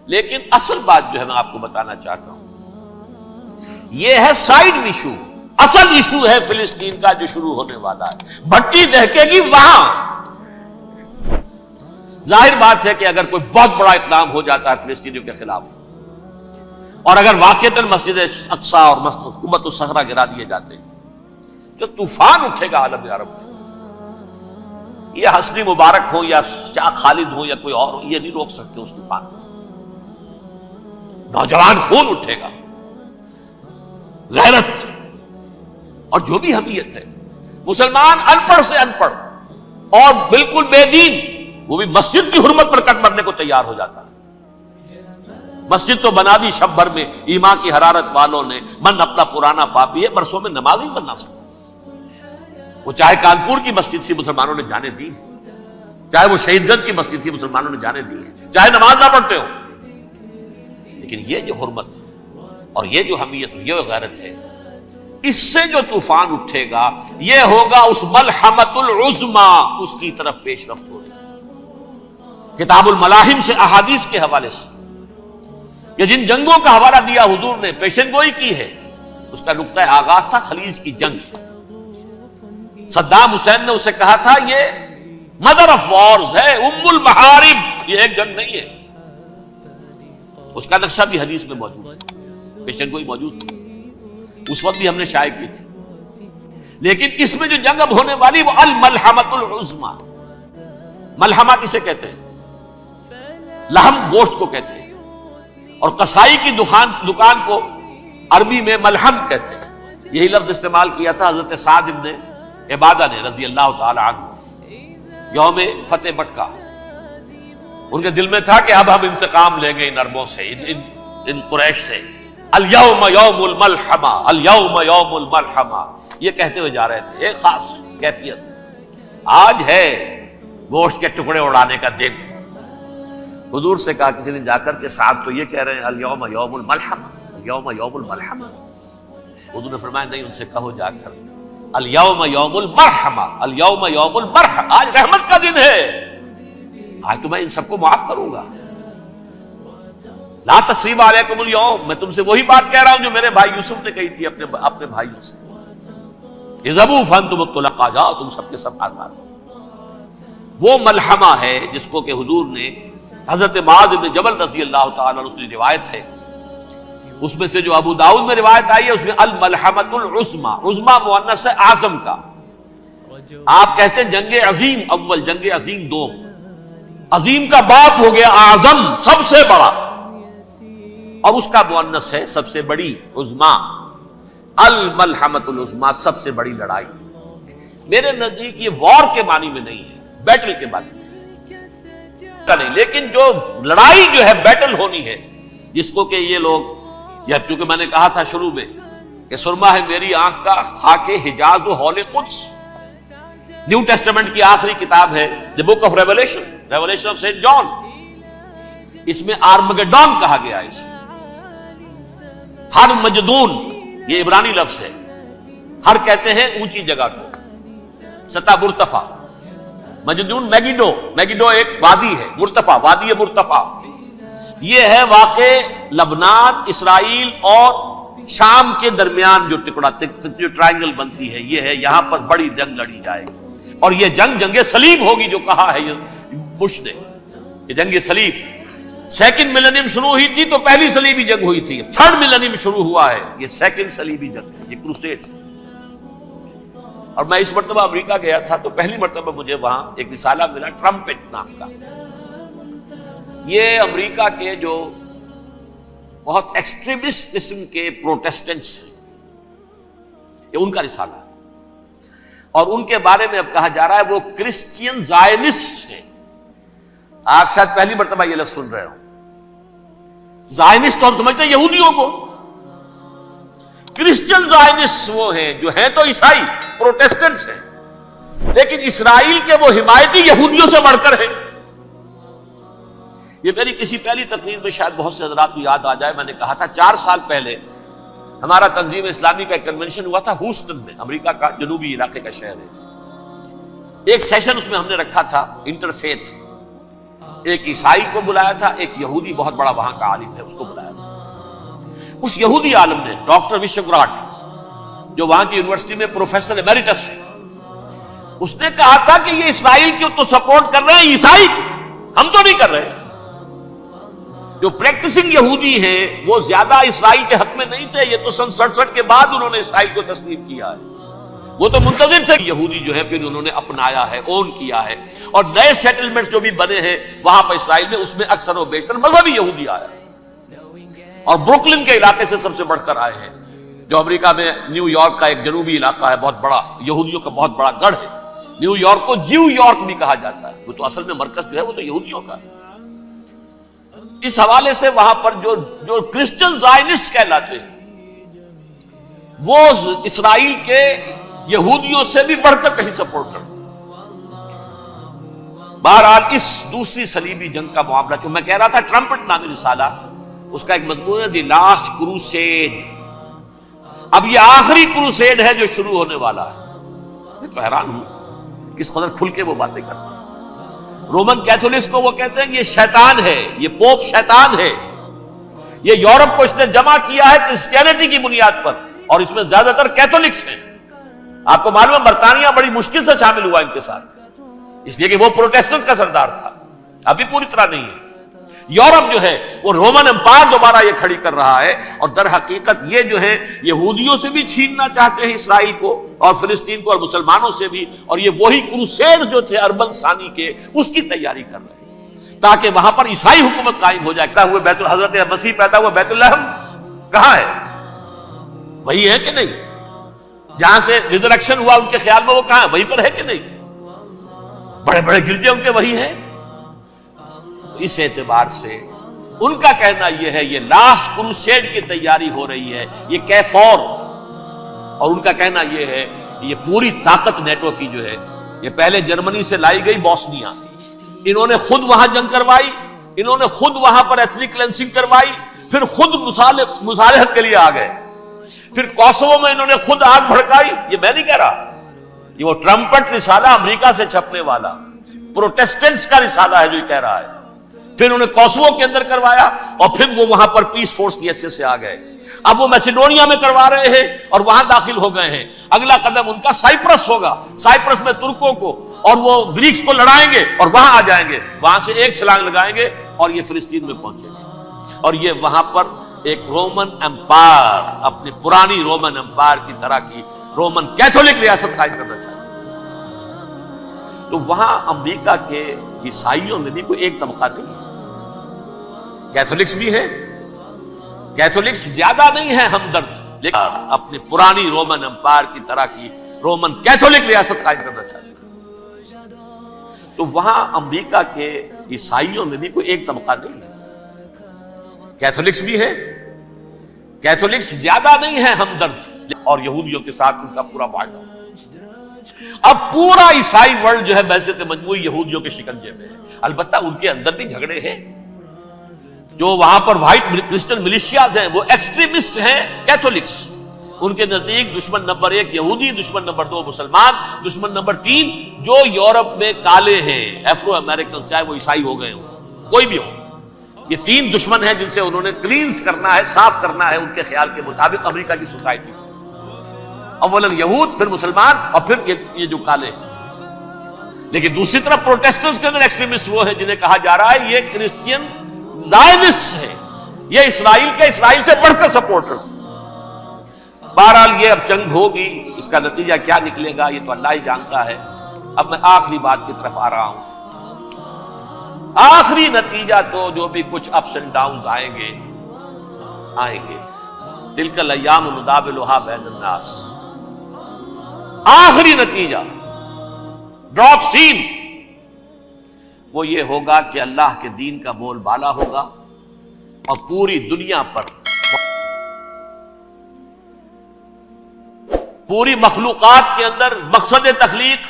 لیکن اصل بات جو ہے میں آپ کو بتانا چاہتا ہوں، یہ ہے سائیڈ ایشو. اصل ایشو ہے فلسطین کا جو شروع ہونے والا ہے. بھٹی دہکے گی وہاں. ظاہر بات ہے کہ اگر کوئی بہت بڑا اقدام ہو جاتا ہے فلسطینیوں کے خلاف، اور اگر واقعتاً مسجد اقصی اور قبۃ الصخرہ گرا دیے جاتے ہیں، جو طوفان اٹھے گا عالم عرب میں. یہ حسنی مبارک ہو یا شاہ خالد ہو یا کوئی اور ہو، یہ نہیں روک سکتے اس طوفان کو. نوجوان خون اٹھے گا، غیرت اور جو بھی حمیت ہے. مسلمان ان پڑھ سے ان پڑھ اور بالکل بے دین، وہ بھی مسجد کی حرمت پر کٹ مرنے کو تیار ہو جاتا ہے. مسجد تو بنا دی شب بھر میں ایمان کی حرارت والوں نے، من اپنا پرانا پاپی ہے، برسوں میں نماز ہی بننا سکتا. وہ چاہے کانپور کی مسجد سے مسلمانوں نے جانے دی، چاہے وہ شہید گنج کی مسجد تھی مسلمانوں نے جانے دی، چاہے نماز نہ پڑھتے ہو. لیکن یہ جو حرمت اور یہ جو حمیت، یہ غیرت ہے، اس سے جو طوفان اٹھے گا یہ ہوگا اس ملحمۃ العظما، اس کی طرف پیش رفت ہو رہی. کتاب الملاحم سے احادیث کے حوالے سے کہ جن جنگوں کا حوالہ دیا حضور نے، پیشن گوئی کی ہے، اس کا نقطہ آغاز تھا خلیج کی جنگ. صدام حسین نے اسے کہا تھا یہ مدر آف وارز ہے، ام المحارب، یہ ایک جنگ نہیں ہے. اس کا نقشہ بھی حدیث میں موجود ہے، پیشن گوئی موجود تھی، اس وقت بھی ہم نے شائع کی تھی. لیکن اس میں جو جنگ اب ہونے والی وہ الملحمۃ العظما. ملحمہ کسے کہتے ہیں؟ لحم گوشت کو کہتے ہیں، اور قصائی کی دکان کو عربی میں ملحم کہتے ہیں. یہی لفظ استعمال کیا تھا حضرت سعد ابن عبادہ نے رضی اللہ تعالی عنہ یوم فتح مکہ. ان کے دل میں تھا کہ اب ہم انتقام لیں گے ان عربوں سے، ان قریش سے. الیوم یوم الملحمہ، الیوم یوم الملحمہ، یہ کہتے ہوئے جا رہے تھے. ایک خاص کیفیت آج ہے گوشت کے ٹکڑے اڑانے کا دن. حضور سے کہا کسی نے جا کر کے ساتھ تو یہ کہہ رہے ہیں الیوم یوم الملحمہ، الیوم یوم الملحمہ. حضور نے فرمایا نہیں، ان سے کہو جا کر الیوم یوم المرحمہ، الیوم یوم المرحمہ، آج رحمت کا دن ہے، آج تو میں ان سب کو معاف کروں گا. لا تثریب علیکم اليوم، میں تم سے وہی بات کہہ رہا ہوں جو میرے بھائی یوسف نے کہی تھی اپنے بھائیوں سے. اذهبوا فانتم الطلقاء، جاؤ تم سب کے سب آزاد. وہ ملحمہ ہے جس کو کہ حضور نے حضرت معاذ بن جبل رضی اللہ تعالیٰ عنہ کی روایت ہے، اس میں سے جو ابو داؤد میں روایت آئی ہے اس میں الملحمۃ العظما، عظما مؤنث ہے اعظم کا. آپ کہتے ہیں جنگ عظیم اول، جنگ عظیم دو. عظیم کا باپ ہو گیا اعظم، سب سے بڑا، اور اس کا مؤنث ہے سب سے بڑی، عظما. الملحمۃ العظما، سب سے بڑی لڑائی. میرے نزدیک یہ وار کے معنی میں نہیں ہے، بیٹل کے معنی میں نہیں. لیکن جو لڑائی جو ہے بیٹل ہونی ہے، جس کو کہ یہ لوگ، یا چونکہ میں نے کہا تھا شروع میں کہ سرما ہے میری آنکھ کا خاک حجاز و حول قدس. نیو ٹیسٹمنٹ کی آخری کتاب ہے the book of revelation, revelation of saint John. اس میں آرمگڈون کہا گیا ہے. ہر مجدون، یہ عبرانی لفظ ہے. ہر کہتے ہیں اونچی جگہ کو، سطح مرتفع. مجدون میگیڈو، میگیڈو ایک وادی ہے، مرتفع، وادی مرتفع. یہ ہے واقع لبنان، اسرائیل اور شام کے درمیان جو ٹکڑا، جو ٹرائنگل بنتی ہے، یہ ہے. یہاں پر بڑی جنگ لڑی جائے گی، اور یہ جنگ صلیب ہوگی جو کہا ہے بش نے، یہ جنگ صلیب. سیکنڈ ملینیم شروع ہوئی تھی تو پہلی صلیبی جنگ ہوئی تھی. تھرڈ ملینیم شروع ہوا ہے، یہ سیکنڈ صلیبی جنگ ہے، یہ کروسیڈ. اور میں اس مرتبہ امریکہ گیا تھا تو پہلی مرتبہ مجھے وہاں ایک رسالہ ملا ٹرمپٹ نام کا. یہ امریکہ کے جو بہت ایکسٹریمسٹ قسم کے پروٹیسٹنٹس ہیں، یہ ان کا رسالہ ہے. اور ان کے بارے میں اب کہا جا رہا ہے وہ کرسچین زائنسٹ ہیں. آپ شاید پہلی مرتبہ یہ لفظ سن رہے ہو. زائنسٹ تو ہم سمجھتے ہیں یہودیوں کو، کرسچین زائنسٹ وہ ہیں جو ہیں تو عیسائی پروٹیسٹنٹس ہیں، لیکن اسرائیل کے وہ حمایتی یہودیوں سے بڑھ کر ہیں. یہ میری کسی پہلی تقریر میں شاید بہت سے حضرات کو یاد آ جائے، میں نے کہا تھا 4 سال پہلے ہمارا تنظیم اسلامی کا ایک کنونشن ہوا تھا ہوسٹن میں، امریکہ کا جنوبی علاقے کا شہر ہے. ایک سیشن اس میں ہم نے رکھا تھا انٹرفیتھ. ایک عیسائی کو بلایا تھا، ایک یہودی بہت بڑا وہاں کا عالم ہے اس کو بلایا تھا۔ اس یہودی عالم نے ڈاکٹر وشوگراٹ، جو وہاں کی یونیورسٹی میں پروفیسر ایمیریٹس ہے، اس نے کہا تھا کہ یہ اسرائیل کی تو سپورٹ کر رہے ہیں عیسائی، ہم تو نہیں کر رہے۔ جو پریکٹسنگ یہودی ہیں وہ زیادہ اسرائیل کے حق میں نہیں تھے، یہ تو سن 67 کے بعد انہوں نے اسرائیل کو تسلیم کیا ہے، وہ تو منتظر تھے۔ یہودی جو ہے پھر انہوں نے اپنایا ہے، اون کیا ہے، اور نئے سیٹلمنٹس جو بھی بنے ہیں وہاں پر اسرائیل میں، اس میں اکثر و بیشتر مذہبی یہودی آیا ہے، اور بروکلن کے علاقے سے سب سے بڑھ کر آئے ہیں، جو امریکہ میں نیو یارک کا ایک جنوبی علاقہ ہے، بہت بڑا یہودیوں کا بہت بڑا گڑھ ہے۔ نیو یارک کو جیو یارک بھی کہا جاتا ہے، وہ تو اصل میں مرکز جو ہے وہ تو یہودیوں کا ہے۔ اس حوالے سے وہاں پر جو کرسچن زائنسٹ کہلاتے ہیں وہ اسرائیل کے یہودیوں سے بھی بڑھ کر کہیں سپورٹ کرتے ہیں۔ بہرحال اس دوسری صلیبی جنگ کا معاملہ جو میں کہہ رہا تھا، ٹرمپٹ نامی رسالہ، اس کا ایک مضمون ہے دی لاسٹ کروسیڈ۔ اب یہ آخری کروسیڈ ہے جو شروع ہونے والا ہے۔ میں تو حیران ہوں کس قدر کھل کے وہ باتیں کرتے ہیں۔ رومن کیتھولکس کو وہ کہتے ہیں کہ یہ شیطان ہے، یہ پوپ شیطان ہے، یہ یورپ کو اس نے جمع کیا ہے کرسچینٹی کی بنیاد پر، اور اس میں زیادہ تر کیتھولکس ہیں۔ آپ کو معلوم ہے برطانیہ بڑی مشکل سے شامل ہوا ان کے ساتھ، اس لیے کہ وہ پروٹیسٹنٹس کا سردار تھا، ابھی پوری طرح نہیں ہے۔ یورپ جو ہے وہ رومن امپائر دوبارہ یہ کھڑی کر رہا ہے، اور در حقیقت یہ جو ہے یہودیوں سے بھی چھیننا چاہتے ہیں اسرائیل کو اور فلسطین کو، اور مسلمانوں سے بھی، اور یہ وہی کروسیڈ جو تھے اربن ثانی کے، اس کی تیاری کر رہے ہیں تاکہ وہاں پر عیسائی حکومت قائم ہو جائے۔ بیت حضرت مسیح پیدا ہوا بیت لحم کہاں ہے؟ وہی ہے کہ نہیں؟ جہاں سے ریزریکشن ہوا ان کے خیال میں وہ کہاں ہے؟ وہیں پر ہے کہ نہیں؟ بڑے بڑے گرجے ان کے وہی ہیں۔ اس اعتبار سے ان کا کہنا یہ ہے یہ لاسٹ کروسیڈ کی تیاری ہو رہی ہے، یہ کیفور، اور ان کا کہنا یہ ہے یہ پوری طاقت نیٹو کی جو ہے، یہ پہلے جرمنی سے لائی گئی بوسنیا، انہوں نے خود وہاں جنگ کروائی، انہوں نے خود وہاں پر ایتھنک کلینسنگ کروائی، پھر خود مصالحت کے لیے آ گئے، پھر کوسوو میں انہوں نے خود آگ بھڑکائی۔ یہ میں نہیں کہہ رہا، یہ وہ ٹرمپٹ رسالہ امریکہ سے چھپنے والا پروٹیسٹنٹس کا رسالہ ہے جو یہ کہہ رہا ہے۔ پھر انہوں نے کوسوو کے اندر کروایا، اور پھر وہ وہاں پر پیس فورس کی حیثیت سے آ گئے۔ اب وہ میسیڈونیا میں کروا رہے ہیں اور وہاں داخل ہو گئے ہیں۔ اگلا قدم ان کا سائپرس ہوگا، سائپرس میں ترکوں کو اور وہ گریکس کو لڑائیں گے اور وہاں آ جائیں گے، وہاں سے ایک چھلانگ لگائیں گے اور یہ فلسطین میں پہنچیں گے، اور یہ وہاں پر ایک رومن امپائر، اپنی پرانی رومن امپائر کی طرح کی رومن کیتھولک ریاست قائم کرنا چاہتے ہیں۔ تو وہاں امریکہ کے عیسائیوں میں بھی کوئی ایک طبقہ نہیں ہے، کیتھولکس بھی ہے، کیتھولکس زیادہ نہیں ہے ہمدرد، لیکن اپنی پرانی رومن امپائر کی طرح کی رومن کیتھولک ریاست قائم کرنا چاہتے ہیں۔ تو وہاں امریکہ کے عیسائیوں میں بھی کوئی ایک طبقہ نہیں ہے، کیتھولکس بھی ہے، کیتھولکس زیادہ نہیں ہے ہمدرد، اور یہودیوں کے ساتھ ان کا پورا معاہدہ۔ اب پورا عیسائی ورلڈ جو ہے ویسے تو مجموعی یہودیوں کے شکنجے میں ہے، البتہ ان کے اندر بھی جھگڑے ہیں۔ جو وہاں پر وائٹ کرسچن ملیشیاز ہیں وہ ایکسٹریمسٹ ہیں کیتھولکس، ان کے نزدیک دشمن نمبر 1 یہودی، دشمن نمبر 2 مسلمان، دشمن نمبر 3 جو یورپ میں کالے ہیں، افرو امریکن، چاہے وہ عیسائی ہو گئے ہوں، کوئی بھی ہو، یہ 3 دشمن ہیں جن سے انہوں نے کلینز کرنا ہے، صاف کرنا ہے ان کے خیال کے مطابق امریکہ کی سوسائٹی، اولاً یہود، پھر مسلمان، اور پھر یہ جو کالے ہیں۔ لیکن دوسری طرف پروٹیسٹنٹس کے اندر ایکسٹریمسٹ وہ ہیں جنہیں کہا جا رہا ہے یہ کرسچین زائنسٹ ہیں، یہ اسرائیل کے، اسرائیل سے بڑھ کر سپورٹرز۔ بہرحال یہ اب جنگ ہوگی، اس کا نتیجہ کیا نکلے گا یہ تو اللہ ہی جانتا ہے۔ اب میں آخری بات کی طرف آ رہا ہوں۔ آخری نتیجہ تو جو بھی کچھ اپس اینڈ ڈاؤنز آئیں گے، تلک الایام نداولھا بین الناس، آخری نتیجہ ڈراپ سین وہ یہ ہوگا کہ اللہ کے دین کا بول بالا ہوگا، اور پوری دنیا پر، پوری مخلوقات کے اندر مقصد تخلیق،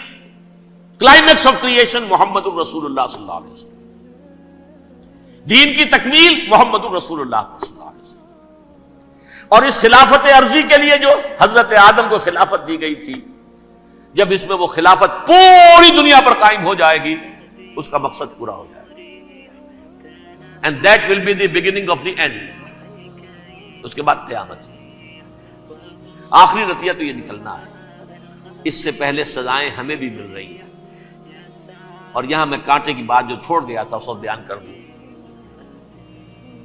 کلائمیکس آف کریشن محمد الرسول اللہ صلی اللہ علیہ وسلم، دین کی تکمیل محمد الرسول اللہ صلی اللہ علیہ وسلم، اور اس خلافت عرضی کے لیے جو حضرت آدم کو خلافت دی گئی تھی، جب اس میں وہ خلافت پوری دنیا پر قائم ہو جائے گی، اس کا مقصد پورا ہو جائے گا۔ and that will be the beginning of the end. اس کے بعد قیامت. آخری نتیجہ تو یہ نکلنا ہے. اس سے پہلے سزائیں ہمیں بھی مل رہی ہیں. اور یہاں میں کانٹے کی بات جو چھوڑ گیا تھا اس کو بیان کر دوں.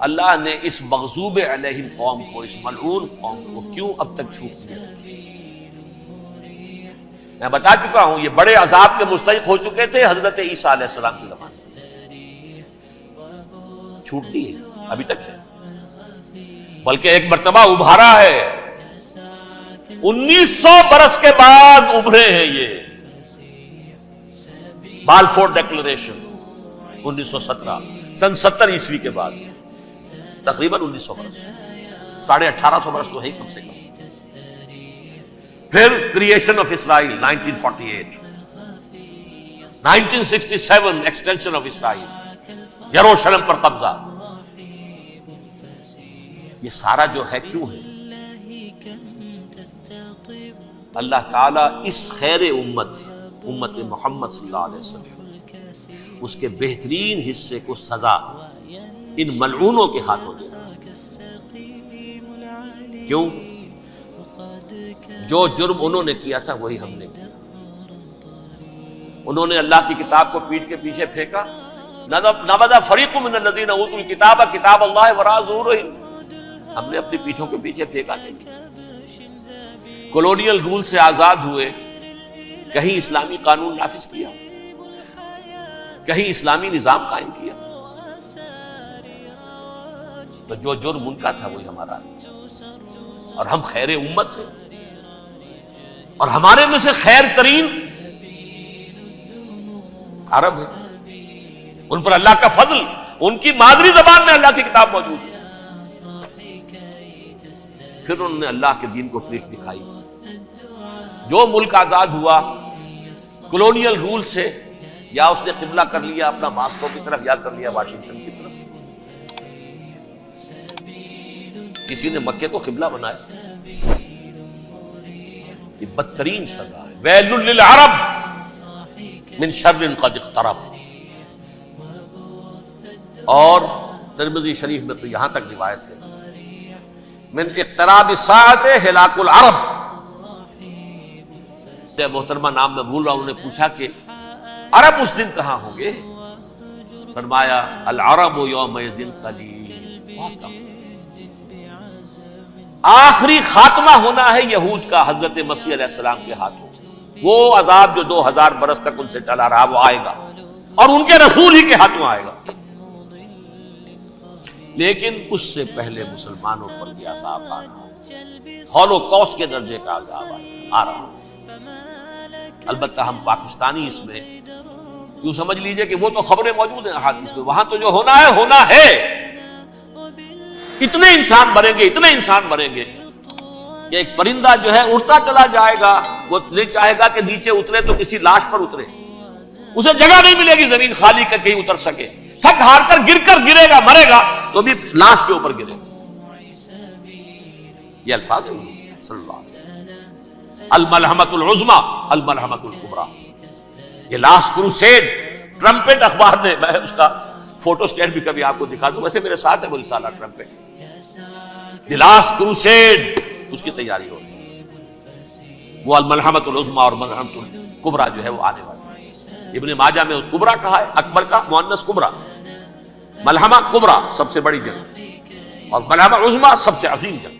اللہ نے اس مغضوب علیہم قوم کو، اس ملعون قوم کو کیوں اب تک چھوٹ نہیں رکھی؟ میں بتا چکا ہوں یہ بڑے عذاب کے مستحق ہو چکے تھے حضرت عیسیٰ علیہ السلام کے زمانے میں. چھوٹتی ہے ابھی تک ہے، بلکہ ایک مرتبہ ابھارا ہے. 1900 برس کے بعد ابھرے ہیں یہ. بالفور ڈیکلریشن 1917 سن 70 عیسوی کے بعد، تقریباً 1900 برس، 1850 برس تو ہے کم سے کم. پھر creation of Israel 1948، 1967 extension of Israel, یروشلم پر قبضہ. یہ سارا جو ہے کیوں ہے؟ اللہ تعالیٰ اس خیر امت محمد صلی اللہ علیہ وسلم اس کے بہترین حصے کو سزا ان ملعونوں کے ہاتھوں دے رہا ہے. کیوں؟ جو جرم انہوں نے کیا تھا وہی ہم نے کیا. انہوں نے اللہ کی کتاب کو پیٹھ کے پیچھے پھینکا. نبذ فریق من الذین اوتوا الکتاب کتاب اللہ وراء ظہورہم، ہم نے اپنی پیٹھوں کے پیچھے پھینکا. کولونیل رول سے آزاد ہوئے، کہیں اسلامی قانون نافذ کیا، کہیں اسلامی نظام قائم کیا. تو جو جرم ان کا تھا وہی ہمارا ہے. اور ہم خیر امت ہیں، اور ہمارے میں سے خیر ترین عرب ہے. ان پر اللہ کا فضل، ان کی مادری زبان میں اللہ کی کتاب موجود ہے. پھر انہوں نے اللہ کے دین کو پیٹھ دکھائی. جو ملک آزاد ہوا کولونیل رول سے، یا اس نے قبلہ کر لیا اپنا ماسکو کی طرف، یا کر لیا واشنگٹن کی طرف. کسی نے مکے کو قبلہ بنایا. یہ بدترین سزا ہے. ویل للعرب من شر قد اقترب. اور ترمذی شریف میں تو یہاں تک روایت ہے من اقتراب الساعۃ ہلاک العرب. محترمہ نام میں بھول رہا ہوں، انہوں نے پوچھا کہ عرب اس دن کہاں ہوں گے؟ فرمایا العرب یومئذ قلیل. بہت کم. آخری خاتمہ ہونا ہے یہود کا حضرت مسیح علیہ السلام کے ہاتھوں. وہ عذاب جو 2000 برس تک ان سے چلا رہا وہ آئے گا، اور ان کے رسول ہی کے ہاتھوں آئے گا. لیکن اس سے پہلے مسلمانوں پر بھی عذاب آ رہا ہے. ہولوکاسٹ کے درجے کا عذاب آ رہا ہے. البتہ ہم پاکستانی اس میں یوں سمجھ لیجئے کہ وہ تو خبریں موجود ہیں احادیث میں، وہاں تو جو ہونا ہے. اتنے انسان مریں گے کہ ایک پرندہ جو ہے اڑتا چلا جائے گا، وہ نہیں چاہے گا کہ نیچے اترے تو کسی لاش پر اترے. اسے جگہ نہیں ملے گی زمین خالی کر کہیں اتر سکے. تھک ہار کر گرے گا، مرے گا تو بھی لاش کے اوپر گرے گا. یہ الفاظ ہیں صلی اللہ علیہ وسلم. الملحمۃ العظمیٰ الملحمۃ الکبریٰ. یہ لاسٹ کروسیڈ ٹرمپٹ اخبار نے، میں اس کا فوٹو اسٹیٹ بھی کبھی آپ کو دکھا دوں، ویسے میرے ساتھ ہے وہ رسالہ ٹرمپٹ. دی لاسٹ کروسیڈ اس کی تیاری ہو رہی ہے. وہ الملحمۃ العظمیٰ اور ملحمۃ الکبریٰ جو ہے وہ آنے والی ہے. ابن ماجہ میں کبریٰ کہا ہے، اکبر کا مؤنث کبریٰ. ملحمہ کبریٰ سب سے بڑی جنگ، اور ملحمہ عظمیٰ سب سے عظیم جنگ.